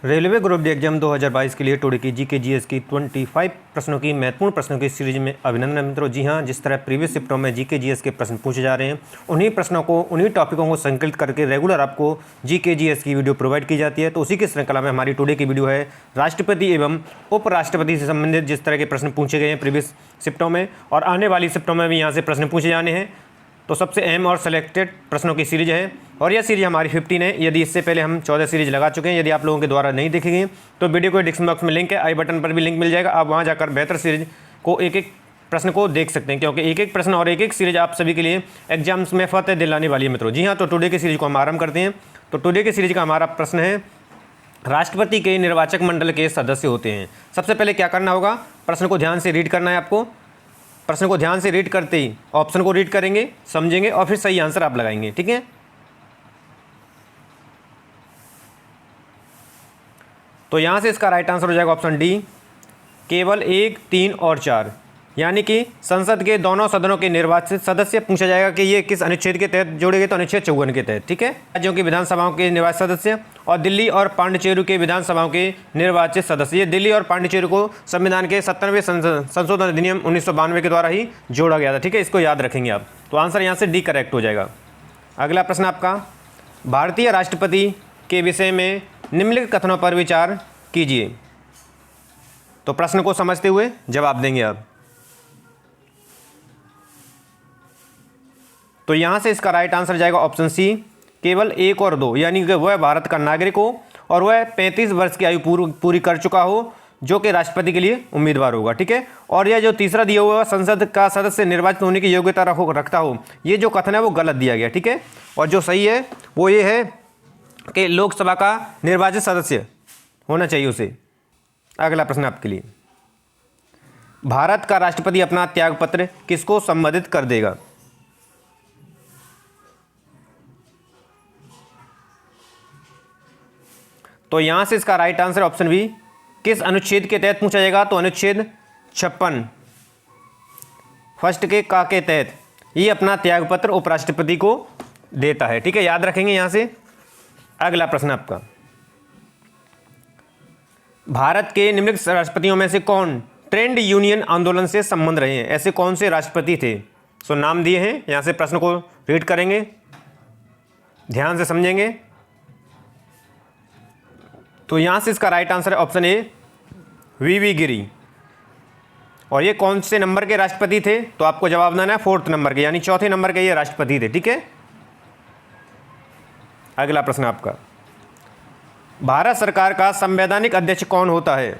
Railway group D exam 2022 के लिए today की जीके जीएस की 25 प्रश्नों की महत्वपूर्ण प्रश्नों की सीरीज में अभिनंदन मित्रों। जी हां, जिस तरह प्रीवियस शिफ्टों में जीके जीएस के प्रश्न पूछे जा रहे हैं, उन्हीं प्रश्नों को, उन्हीं टॉपिकों को संकलित करके रेगुलर आपको जीके जीएस की वीडियो प्रोवाइड की जाती है। तो उसी की श्रृंखला में हमारी टुडे की वीडियो है राष्ट्रपति एवं उपराष्ट्रपति से संबंधित जिस तरह के प्रश्न पूछे गए हैं प्रीवियस शिफ्टों में, और आने वाली शिफ्टों में भी यहाँ से प्रश्न पूछे जाने हैं। तो सबसे अहम और सेलेक्टेड प्रश्नों की सीरीज है, और यह सीरीज हमारी 15 है। यदि इससे पहले हम 14 सीरीज लगा चुके हैं, यदि आप लोगों के द्वारा नहीं देखी गई तो वीडियो को डिस्क्रिप्शन बॉक्स में लिंक है, आई बटन पर भी लिंक मिल जाएगा। आप वहां जाकर बेहतर सीरीज को एक एक प्रश्न को देख सकते हैं, क्योंकि एक एक प्रश्न और एक एक सीरीज आप सभी के लिए एग्जाम्स में फतेह दिलाने वाली है मित्रों। जी हाँ, तो टुडे की सीरीज को हम आरंभ करते हैं। तो टुडे की सीरीज का हमारा प्रश्न है, राष्ट्रपति के निर्वाचक मंडल के सदस्य होते हैं। सबसे पहले क्या करना होगा, प्रश्न को ध्यान से रीड करना है आपको। प्रश्न को ध्यान से रीड करते ही ऑप्शन को रीड करेंगे, समझेंगे और फिर सही आंसर आप लगाएंगे, ठीक है। तो यहां से इसका राइट आंसर हो जाएगा ऑप्शन डी, केवल 1, 3 और 4। यानी कि संसद के दोनों सदनों के निर्वाचित सदस्य पूछा जाएगा कि ये किस अनुच्छेद के तहत जोड़े गए, तो अनुच्छेद 54 के तहत, ठीक है। राज्यों की विधानसभाओं के निर्वाचित सदस्य और दिल्ली और पांडिचेरी के विधानसभाओं के निर्वाचित सदस्य। ये दिल्ली और पांडिचेरी को संविधान के 97वें संशोधन अधिनियम 1992 के द्वारा ही जोड़ा गया था, ठीक है। इसको याद रखेंगे आप। तो आंसर यहाँ से डी करेक्ट हो जाएगा। अगला प्रश्न आपका, भारतीय राष्ट्रपति के विषय में निम्नलिखित कथनों पर विचार कीजिए। तो प्रश्न को समझते हुए जवाब देंगे आप। तो यहां से इसका राइट आंसर जाएगा ऑप्शन सी, केवल 1 और 2। यानी कि वह भारत का नागरिक हो और वह 35 वर्ष की आयु पूरी कर चुका हो, जो कि राष्ट्रपति के लिए उम्मीदवार होगा, ठीक है। और यह जो तीसरा दिया हुआ संसद का सदस्य निर्वाचित होने की योग्यता रखता हो, ये जो कथन है वो गलत दिया गया, ठीक है। और जो सही है वो ये है कि लोकसभा का निर्वाचित सदस्य होना चाहिए उसे। अगला प्रश्न आपके लिए, भारत का राष्ट्रपति अपना त्यागपत्र किसको संबोधित कर देगा। तो यहां से इसका राइट आंसर ऑप्शन बी, किस अनुच्छेद के तहत पूछा जाएगा, तो अनुच्छेद 56 फर्स्ट के का के तहत ये अपना त्यागपत्र उपराष्ट्रपति को देता है, ठीक है। याद रखेंगे यहां से। अगला प्रश्न आपका, भारत के निम्नलिखित राष्ट्रपतियों में से कौन ट्रेड यूनियन आंदोलन से संबंध रहे हैं। ऐसे कौन से राष्ट्रपति थे, सो नाम दिए हैं। यहां से प्रश्न को रीड करेंगे, ध्यान से समझेंगे। तो यहां से इसका राइट आंसर है ऑप्शन ए, वी गिरी। और ये कौन से नंबर के राष्ट्रपति थे, तो आपको जवाब देना है 4th नंबर के, यानी चौथे नंबर के ये राष्ट्रपति थे, ठीक है। अगला प्रश्न आपका, भारत सरकार का संवैधानिक अध्यक्ष कौन होता है।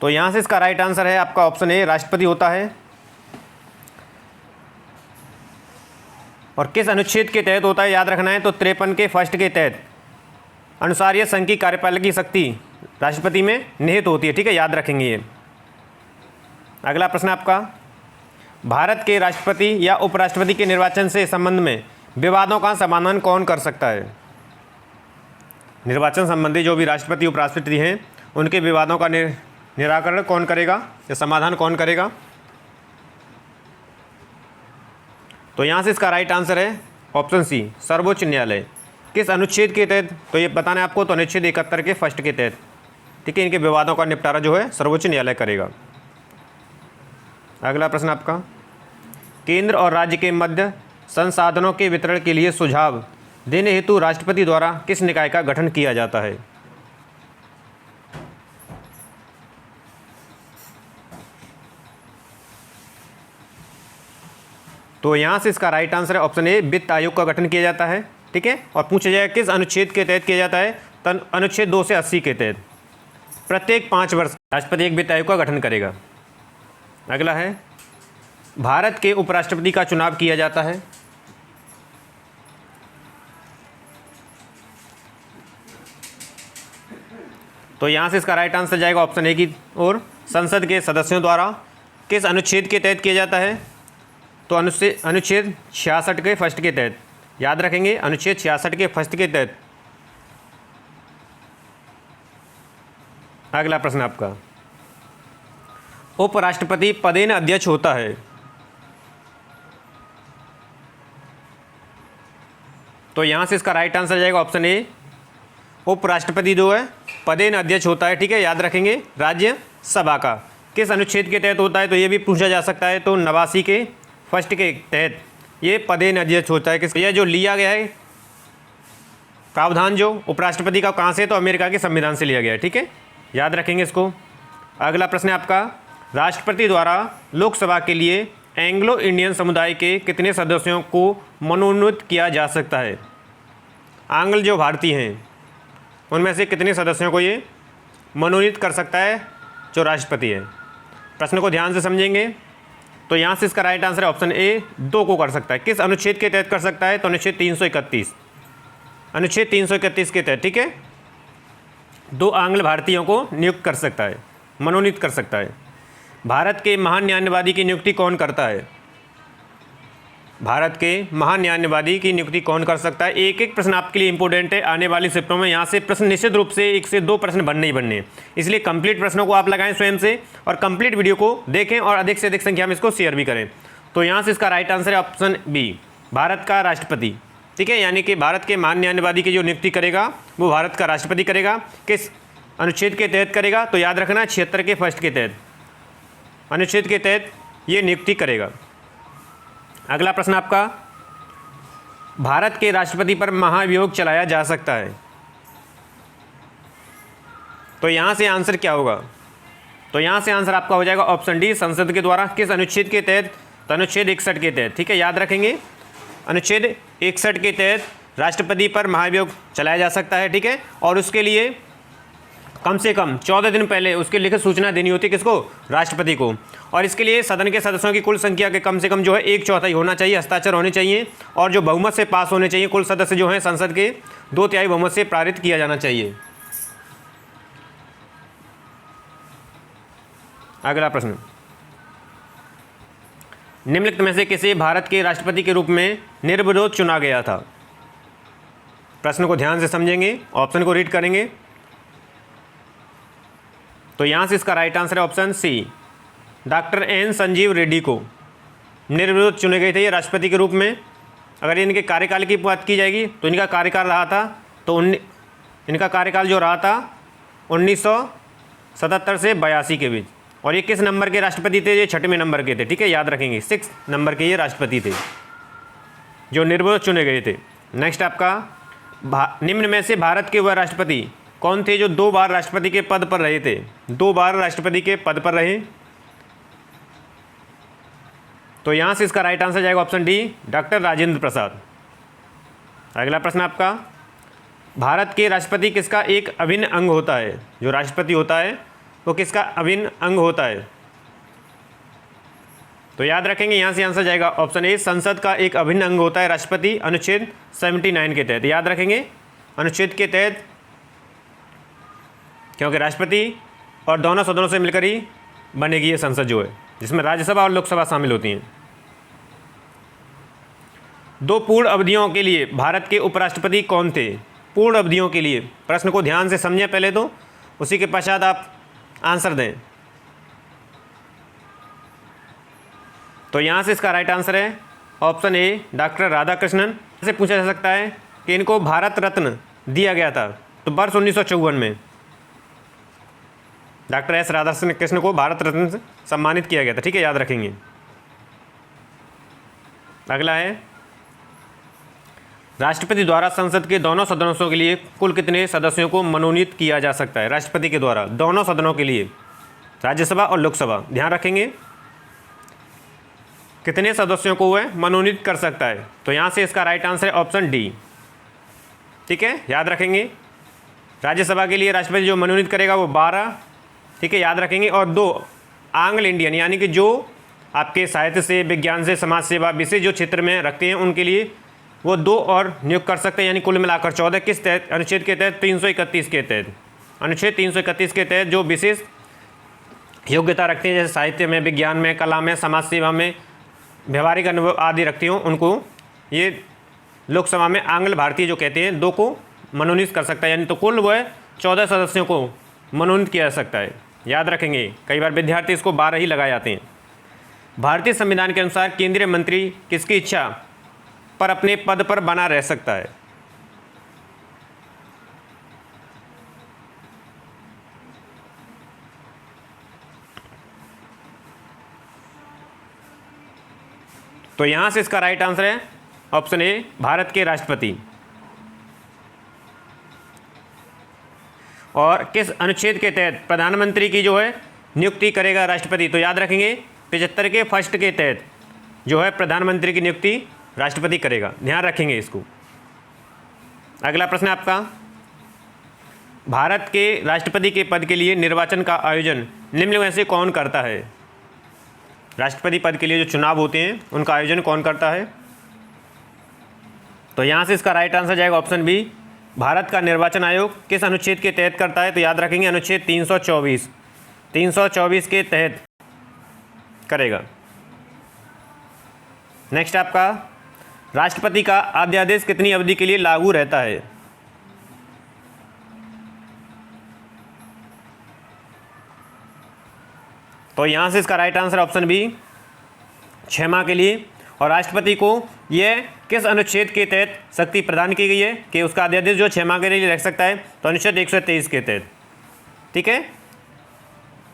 तो यहां से इसका राइट आंसर है आपका ऑप्शन ए, राष्ट्रपति होता है। और किस अनुच्छेद के तहत होता है, याद रखना है, तो 53 के फर्स्ट के तहत अनुसार यह संघ की कार्यपालक की शक्ति राष्ट्रपति में निहित होती है, ठीक है। याद रखेंगे ये। अगला प्रश्न आपका, भारत के राष्ट्रपति या उपराष्ट्रपति के निर्वाचन से संबंध में विवादों का समाधान कौन कर सकता है। निर्वाचन संबंधी जो भी राष्ट्रपति उपराष्ट्रपति हैं उनके विवादों का निराकरण कौन करेगा या समाधान कौन करेगा। तो यहाँ से इसका राइट आंसर है ऑप्शन सी, सर्वोच्च न्यायालय। किस अनुच्छेद के तहत, तो ये बताना है आपको, तो अनुच्छेद 71 के फर्स्ट के तहत, ठीक है। इनके विवादों का निपटारा जो है सर्वोच्च न्यायालय करेगा। अगला प्रश्न आपका, केंद्र और राज्य के मध्य संसाधनों के वितरण के लिए सुझाव देने हेतु राष्ट्रपति द्वारा किस निकाय का गठन किया जाता है। तो यहाँ से इसका राइट आंसर है ऑप्शन ए, वित्त आयोग का गठन किया जाता है, ठीक है। और पूछा जाएगा किस अनुच्छेद के तहत किया जाता है, तो अनुच्छेद 2 से 80 के तहत। प्रत्येक 5 वर्ष राष्ट्रपति एक वित्त आयोग का गठन करेगा। अगला है, भारत के उपराष्ट्रपति का चुनाव किया जाता है। तो यहाँ से इसका राइट आंसर जाएगा ऑप्शन ए की ओर, संसद के सदस्यों द्वारा। किस अनुच्छेद के तहत किया जाता है, तो अनुच्छेद 66 के फर्स्ट के तहत। याद रखेंगे, अनुच्छेद 66 के फर्स्ट के तहत। अगला प्रश्न आपका, उपराष्ट्रपति पदेन अध्यक्ष होता है। तो यहाँ से इसका राइट आंसर जाएगा ऑप्शन ए। उपराष्ट्रपति जो है पदेन अध्यक्ष होता है, ठीक है, याद रखेंगे। राज्यसभा का किस अनुच्छेद के तहत होता है, तो ये भी पूछा जा सकता है। तो 89 के फर्स्ट के तहत ये पदेन अध्यक्ष होता है। किस, यह जो लिया गया है प्रावधान जो उपराष्ट्रपति का, कहाँ से, तो अमेरिका के संविधान से लिया गया है, ठीक है, याद रखेंगे इसको। अगला प्रश्न है आपका, राष्ट्रपति द्वारा लोकसभा के लिए एंग्लो इंडियन समुदाय के कितने सदस्यों को मनोनीत किया जा सकता है। आंग्ल जो भारतीय हैं उनमें से कितने सदस्यों को ये मनोनीत कर सकता है जो राष्ट्रपति है। प्रश्न को ध्यान से समझेंगे। तो यहाँ से इसका राइट आंसर है ऑप्शन ए, 2 को कर सकता है। किस अनुच्छेद के तहत कर सकता है, तो अनुच्छेद 331, अनुच्छेद 331 के तहत, ठीक है, 2 आंग्ल भारतीयों को नियुक्त कर सकता है, मनोनीत कर सकता है। भारत के महान न्यायवादी की नियुक्ति कौन करता है, भारत के महान न्यायवादी की नियुक्ति कौन कर सकता है। एक एक प्रश्न आपके लिए इंपॉर्टेंट है आने वाली शिफ्टों में। यहाँ से प्रश्न निश्चित रूप से 1 से 2 प्रश्न बनने ही बनने, इसलिए कंप्लीट प्रश्नों को आप लगाएं स्वयं से और कंप्लीट वीडियो को देखें और अधिक से अधिक संख्या में इसको शेयर भी करें। तो यहाँ से इसका राइट आंसर है ऑप्शन बी, भारत का राष्ट्रपति, ठीक है, यानी कि भारत के महान न्यायवादी की जो नियुक्ति करेगा वो भारत का राष्ट्रपति करेगा। किस अनुच्छेद के तहत करेगा, तो याद रखना 76 के फर्स्ट के तहत, अनुच्छेद के तहत ये नियुक्ति करेगा। अगला प्रश्न आपका, भारत के राष्ट्रपति पर महाभियोग चलाया जा सकता है। तो यहाँ से आंसर क्या होगा, तो यहाँ से आंसर आपका हो जाएगा ऑप्शन डी, संसद के द्वारा। किस अनुच्छेद के तहत, तो अनुच्छेद 61 के तहत, ठीक है, याद रखेंगे। अनुच्छेद 61 के तहत राष्ट्रपति पर महाभियोग चलाया जा सकता है, ठीक है, और उसके लिए कम से कम 14 दिन पहले उसकी लिखित सूचना देनी होती है, किसको, राष्ट्रपति को। और इसके लिए सदन के सदस्यों की कुल संख्या के कम से कम जो है 1/4 होना चाहिए, हस्ताक्षर होने चाहिए, और जो बहुमत से पास होने चाहिए। कुल सदस्य जो हैं संसद के 2/3 बहुमत से पारित किया जाना चाहिए। अगला प्रश्न, निम्नलिखित में से किसे भारत के राष्ट्रपति के रूप में निर्विरोध चुना गया था। प्रश्न को ध्यान से समझेंगे, ऑप्शन को रीड करेंगे। तो यहाँ से इसका राइट आंसर है option C, doctor N Sanjiva Reddy को निर्विरोध चुने गए थे ये राष्ट्रपति के रूप में। अगर इनके कार्यकाल की बात की जाएगी तो इनका कार्यकाल रहा था, तो इनका कार्यकाल जो रहा था 1977 से 82 के बीच। और ये किस नंबर के राष्ट्रपति थे, ये 6वें नंबर के थे, ठीक है, याद रखेंगे, 6 नंबर के ये राष्ट्रपति थे जो निर्विरोध चुने गए थे। नेक्स्ट आपका, निम्न में से भारत के वह राष्ट्रपति कौन थे जो 2 बार राष्ट्रपति के पद पर रहे थे, 2 बार राष्ट्रपति के पद पर रहे। तो यहाँ से इसका राइट आंसर जाएगा option D, doctor Rajendra Prasad. अगला प्रश्न आपका, भारत के राष्ट्रपति किसका एक अभिन्न अंग होता है, जो राष्ट्रपति होता है वो किसका अभिन्न अंग होता है। तो याद रखेंगे यहाँ से आंसर जाएगा ऑप्शन ए, संसद का एक अभिन्न अंग होता है राष्ट्रपति, अनुच्छेद 79 के तहत, याद रखेंगे, अनुच्छेद के तहत, क्योंकि राष्ट्रपति और दोनों सदनों से मिलकर ही बनेगी ये संसद जो है, जिसमें राज्यसभा और लोकसभा शामिल होती हैं। 2 पूर्ण अवधियों के लिए भारत के उपराष्ट्रपति कौन थे, पूर्ण अवधियों के लिए। प्रश्न को ध्यान से समझें पहले, तो उसी के पश्चात आप आंसर दें। तो यहाँ से इसका राइट आंसर है ऑप्शन ए, डॉक्टर राधाकृष्णन। से पूछा जा सकता है कि इनको भारत रत्न दिया गया था, तो वर्ष 1954 में डॉक्टर एस राधाकृष्णन को भारत रत्न से सम्मानित किया गया था, ठीक है, याद रखेंगे। अगला है, राष्ट्रपति द्वारा संसद के दोनों सदनों के लिए कुल कितने सदस्यों को मनोनीत किया जा सकता है। राष्ट्रपति के द्वारा दोनों सदनों के लिए, राज्यसभा और लोकसभा, ध्यान रखेंगे, कितने सदस्यों को वह मनोनीत कर सकता है। तो यहाँ से इसका राइट आंसर है ऑप्शन डी, ठीक है, याद रखेंगे। राज्यसभा के लिए राष्ट्रपति जो मनोनीत करेगा वो 12, ठीक है, याद रखेंगे। और 2 आंग्ल इंडियन, यानी कि जो आपके साहित्य से, विज्ञान से, समाज सेवा विषय जो क्षेत्र में रखते हैं उनके लिए वो 2 और नियुक्त कर सकते हैं, यानी कुल मिलाकर 14। किस तहत, अनुच्छेद के तहत 331 के तहत, अनुच्छेद 331 के तहत जो विशेष योग्यता रखते हैं, जैसे साहित्य में, विज्ञान में, कला में, समाज सेवा में, व्यवहारिक अनुभव आदि रखती हों, उनको ये लोकसभा में आंग्ल भारतीय जो कहते हैं 2 को मनोनीत कर सकता है, यानी तो कुल वह 14 सदस्यों को मनोनीत किया जा सकता है, याद रखेंगे। कई बार विद्यार्थी इसको 12 ही लगाए जाते हैं। भारतीय संविधान के अनुसार केंद्रीय मंत्री किसकी इच्छा पर अपने पद पर बना रह सकता है। तो यहाँ से इसका राइट आंसर है ऑप्शन ए, भारत के राष्ट्रपति। और किस अनुच्छेद के तहत प्रधानमंत्री की जो है नियुक्ति करेगा राष्ट्रपति? तो याद रखेंगे 75 के फर्स्ट के तहत जो है प्रधानमंत्री की नियुक्ति राष्ट्रपति करेगा, ध्यान रखेंगे इसको। अगला प्रश्न है आपका, भारत के राष्ट्रपति के पद के लिए निर्वाचन का आयोजन निम्न में से कौन करता है? राष्ट्रपति पद के लिए जो चुनाव होते हैं उनका आयोजन कौन करता है? तो यहाँ से इसका राइट आंसर जाएगा ऑप्शन बी, भारत का निर्वाचन आयोग किस अनुच्छेद के तहत करता है? तो याद रखेंगे अनुच्छेद 324 के तहत करेगा। नेक्स्ट आपका, राष्ट्रपति का अध्यादेश कितनी अवधि के लिए लागू रहता है? तो यहाँ से इसका राइट आंसर ऑप्शन बी, 6 माह के लिए। और राष्ट्रपति को यह किस अनुच्छेद के तहत शक्ति प्रदान की गई है कि उसका अध्यादेश जो 6 माह के लिए रख सकता है? तो अनुच्छेद 123 के तहत, ठीक है,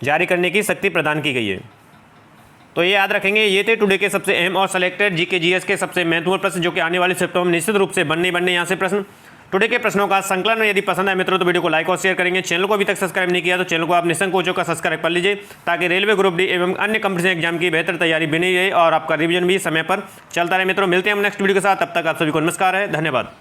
जारी करने की शक्ति प्रदान की गई है। तो ये याद रखेंगे। ये थे टुडे के सबसे अहम और सेलेक्टेड जीके जीएस के सबसे महत्वपूर्ण प्रश्न जो कि आने वाले शिफ्टों में निश्चित रूप से बनने यहाँ से प्रश्न। टुडे के प्रश्नों का संकलन यदि पसंद आए मित्रों तो वीडियो को लाइक और शेयर करेंगे। चैनल को अभी तक सब्सक्राइब नहीं किया तो चैनल को आप निशंक कोचों का सब्सक्राइब कर लीजिए ताकि रेलवे ग्रुप डी एवं अन्य कंपटीशन एग्जाम की बेहतर तैयारी बनी रहे और आपका रिवीजन भी समय पर चलता रहे। मित्रों मिलते हैं हम नेक्स्ट वीडियो के साथ, तब तक आप सभी को नमस्कार है, धन्यवाद।